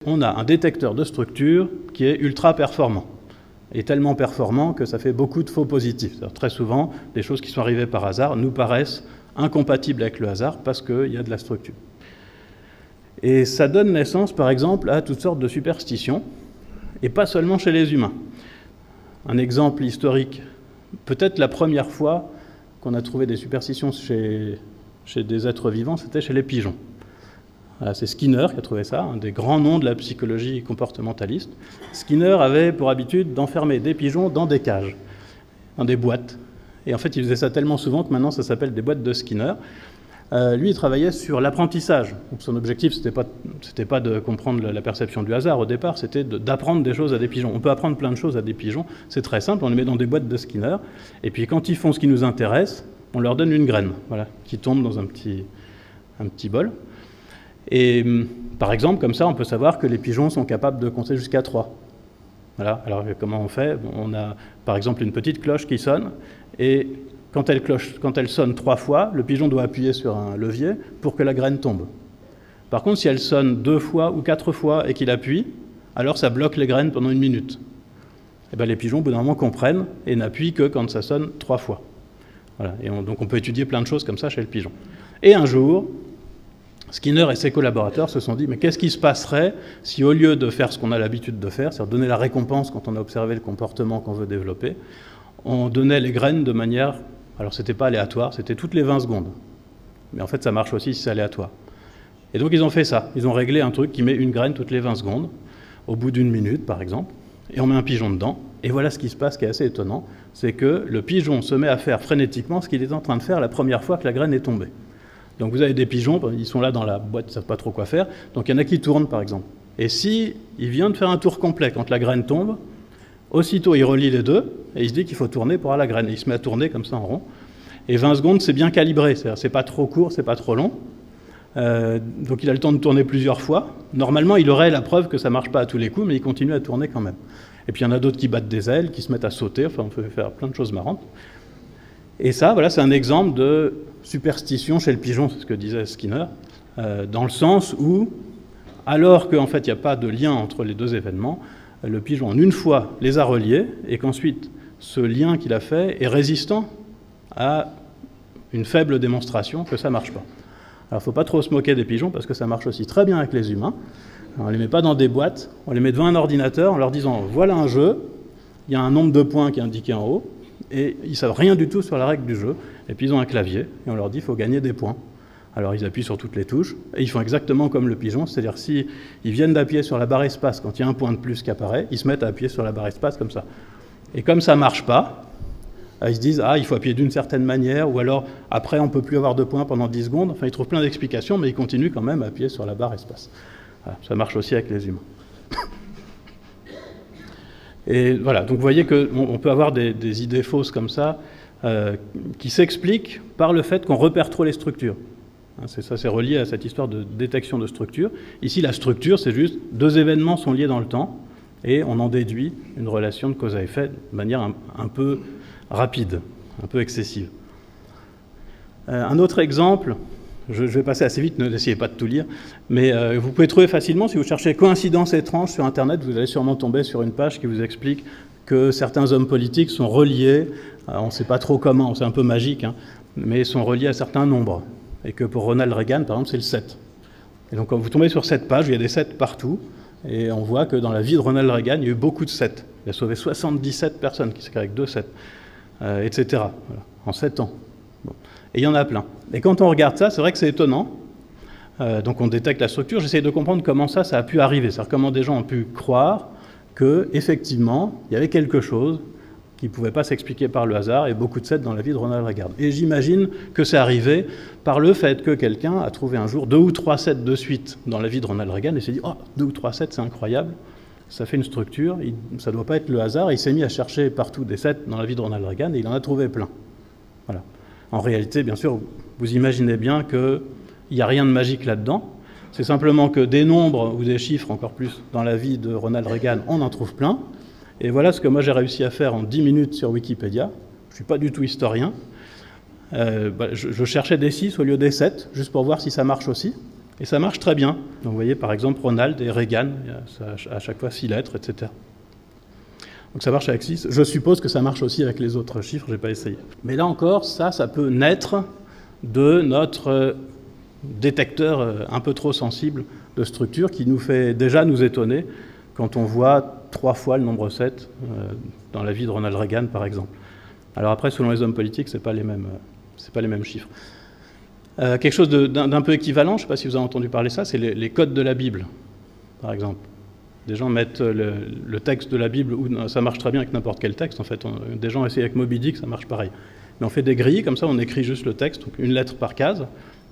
on a un détecteur de structure qui est ultra performant. Et tellement performant que ça fait beaucoup de faux positifs. Très souvent, des choses qui sont arrivées par hasard nous paraissent incompatibles avec le hasard parce qu'il y a de la structure. Et ça donne naissance, par exemple, à toutes sortes de superstitions, et pas seulement chez les humains. Un exemple historique, peut-être la première fois qu'on a trouvé des superstitions chez des êtres vivants, c'était chez les pigeons. Voilà, c'est Skinner qui a trouvé ça, un des grands noms de la psychologie comportementaliste. Skinner avait pour habitude d'enfermer des pigeons dans des cages, dans des boîtes. Et en fait, il faisait ça tellement souvent que maintenant, ça s'appelle des boîtes de Skinner. Lui, il travaillait sur l'apprentissage. Son objectif, c'était pas de comprendre la perception du hasard au départ, c'était d'apprendre des choses à des pigeons. On peut apprendre plein de choses à des pigeons, c'est très simple, on les met dans des boîtes de Skinner, et puis quand ils font ce qui nous intéresse, on leur donne une graine, voilà, qui tombe dans un petit bol. Et par exemple, comme ça, on peut savoir que les pigeons sont capables de compter jusqu'à 3. Voilà. Alors comment on fait? On a par exemple une petite cloche qui sonne, et quand elle sonne 3 fois, le pigeon doit appuyer sur un levier pour que la graine tombe. Par contre, si elle sonne 2 fois ou 4 fois et qu'il appuie, alors ça bloque les graines pendant 1 minute. Et bien les pigeons, au bout d'un moment, comprennent et n'appuient que quand ça sonne 3 fois. Voilà. Et donc on peut étudier plein de choses comme ça chez le pigeon. Et un jour, Skinner et ses collaborateurs se sont dit, mais qu'est-ce qui se passerait si au lieu de faire ce qu'on a l'habitude de faire, c'est-à-dire donner la récompense quand on a observé le comportement qu'on veut développer, on donnait les graines de manière, alors c'était pas aléatoire, c'était toutes les 20 secondes. Mais en fait ça marche aussi si c'est aléatoire. Et donc ils ont fait ça, ils ont réglé un truc qui met une graine toutes les 20 secondes, au bout d'1 minute par exemple, et on met un pigeon dedans, et voilà ce qui se passe qui est assez étonnant, c'est que le pigeon se met à faire frénétiquement ce qu'il est en train de faire la première fois que la graine est tombée. Donc vous avez des pigeons, ils sont là dans la boîte, ils ne savent pas trop quoi faire, donc il y en a qui tournent par exemple. Et si il vient de faire un tour complet quand la graine tombe, aussitôt il relie les deux, et il se dit qu'il faut tourner pour avoir la graine, et il se met à tourner comme ça en rond. Et 20 secondes, c'est bien calibré, c'est-à-dire c'est pas trop court, c'est pas trop long. Donc il a le temps de tourner plusieurs fois. Normalement, il aurait la preuve que ça marche pas à tous les coups, mais il continue à tourner quand même. Et puis il y en a d'autres qui battent des ailes, qui se mettent à sauter, enfin on peut faire plein de choses marrantes. Et ça, voilà, c'est un exemple de superstition chez le pigeon, c'est ce que disait Skinner, dans le sens où, alors qu'en fait il n'y a pas de lien entre les deux événements, le pigeon en une fois les a reliés, et qu'ensuite ce lien qu'il a fait est résistant à une faible démonstration que ça ne marche pas. Alors il ne faut pas trop se moquer des pigeons, parce que ça marche aussi très bien avec les humains. Alors, on ne les met pas dans des boîtes, on les met devant un ordinateur en leur disant « voilà un jeu, il y a un nombre de points qui est indiqué en haut », et ils ne savent rien du tout sur la règle du jeu, et puis ils ont un clavier, et on leur dit qu'il faut gagner des points. Alors ils appuient sur toutes les touches, et ils font exactement comme le pigeon, c'est-à-dire s'ils viennent d'appuyer sur la barre espace quand il y a un point de plus qui apparaît, ils se mettent à appuyer sur la barre espace comme ça. Et comme ça ne marche pas, ils se disent « ah, il faut appuyer d'une certaine manière », ou alors « après, on ne peut plus avoir de points pendant 10 secondes ». Enfin, ils trouvent plein d'explications, mais ils continuent quand même à appuyer sur la barre espace. Voilà, ça marche aussi avec les humains. Et voilà, donc vous voyez qu'on peut avoir des idées fausses comme ça, qui s'expliquent par le fait qu'on repère trop les structures. Ça, c'est relié à cette histoire de détection de structure. Ici, la structure, c'est juste 2 événements sont liés dans le temps, et on en déduit une relation de cause à effet de manière un peu rapide, un peu excessive. Un autre exemple, je vais passer assez vite, n'essayez pas de tout lire, mais vous pouvez trouver facilement, si vous cherchez coïncidence étrange sur Internet, vous allez sûrement tomber sur une page qui vous explique que certains hommes politiques sont reliés, on ne sait pas trop comment, c'est un peu magique, hein, mais sont reliés à certains nombres. Et que pour Ronald Reagan, par exemple, c'est le 7. Et donc quand vous tombez sur cette page, il y a des 7 partout, et on voit que dans la vie de Ronald Reagan, il y a eu beaucoup de 7. Il a sauvé 77 personnes, qui s'écrivent avec 2 7, etc. Voilà, en 7 ans. Bon. Et il y en a plein. Et quand on regarde ça, c'est vrai que c'est étonnant. Donc on détecte la structure. J'essaie de comprendre comment ça a pu arriver. C'est-à-dire comment des gens ont pu croire qu'effectivement, il y avait quelque chose qui ne pouvait pas s'expliquer par le hasard, et beaucoup de 7 dans la vie de Ronald Reagan. Et j'imagine que c'est arrivé par le fait que quelqu'un a trouvé un jour 2 ou 3 7 de suite dans la vie de Ronald Reagan, et s'est dit « oh, 2 ou 3 7, c'est incroyable, ça fait une structure, ça ne doit pas être le hasard », et il s'est mis à chercher partout des 7 dans la vie de Ronald Reagan, et il en a trouvé plein. Voilà. En réalité, bien sûr, vous imaginez bien qu'il n'y a rien de magique là-dedans, c'est simplement que des nombres ou des chiffres, encore plus dans la vie de Ronald Reagan, on en trouve plein. Et voilà ce que moi j'ai réussi à faire en 10 minutes sur Wikipédia. Je ne suis pas du tout historien. Je cherchais des 6 au lieu des 7, juste pour voir si ça marche aussi. Et ça marche très bien. Donc vous voyez par exemple Ronald et Reagan, il y a à chaque fois 6 lettres, etc. Donc ça marche avec 6. Je suppose que ça marche aussi avec les autres chiffres, je n'ai pas essayé. Mais là encore, ça peut naître de notre détecteur un peu trop sensible de structure qui nous fait déjà nous étonner quand on voit 3 fois le nombre 7 dans la vie de Ronald Reagan, par exemple. Alors après, selon les hommes politiques, ce n'est pas les mêmes chiffres. Quelque chose d'un peu équivalent, je ne sais pas si vous avez entendu parler de ça, c'est les codes de la Bible, par exemple. Des gens mettent le texte de la Bible, ou ça marche très bien avec n'importe quel texte, en fait. Des gens essayent avec Moby Dick, ça marche pareil. Mais on fait des grilles, comme ça on écrit juste le texte, donc une lettre par case,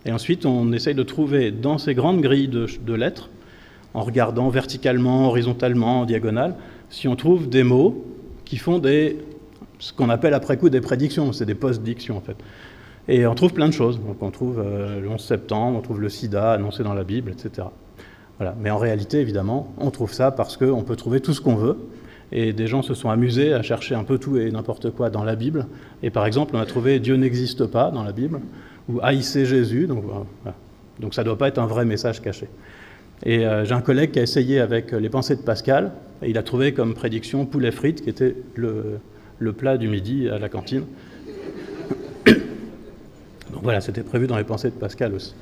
et ensuite on essaye de trouver dans ces grandes grilles de lettres, en regardant verticalement, horizontalement, en diagonale, si on trouve des mots qui font ce qu'on appelle après coup des prédictions, c'est des post-dictions en fait. Et on trouve plein de choses, donc on trouve le 11 septembre, on trouve le sida annoncé dans la Bible, etc. Voilà. Mais en réalité, évidemment, on trouve ça parce qu'on peut trouver tout ce qu'on veut, et des gens se sont amusés à chercher un peu tout et n'importe quoi dans la Bible, et par exemple, on a trouvé « Dieu n'existe pas » dans la Bible, ou « haïssez Jésus », donc voilà. Donc ça ne doit pas être un vrai message caché. Et j'ai un collègue qui a essayé avec les pensées de Pascal, et il a trouvé comme prédiction poulet frites, qui était le plat du midi à la cantine. Donc voilà, c'était prévu dans les pensées de Pascal aussi.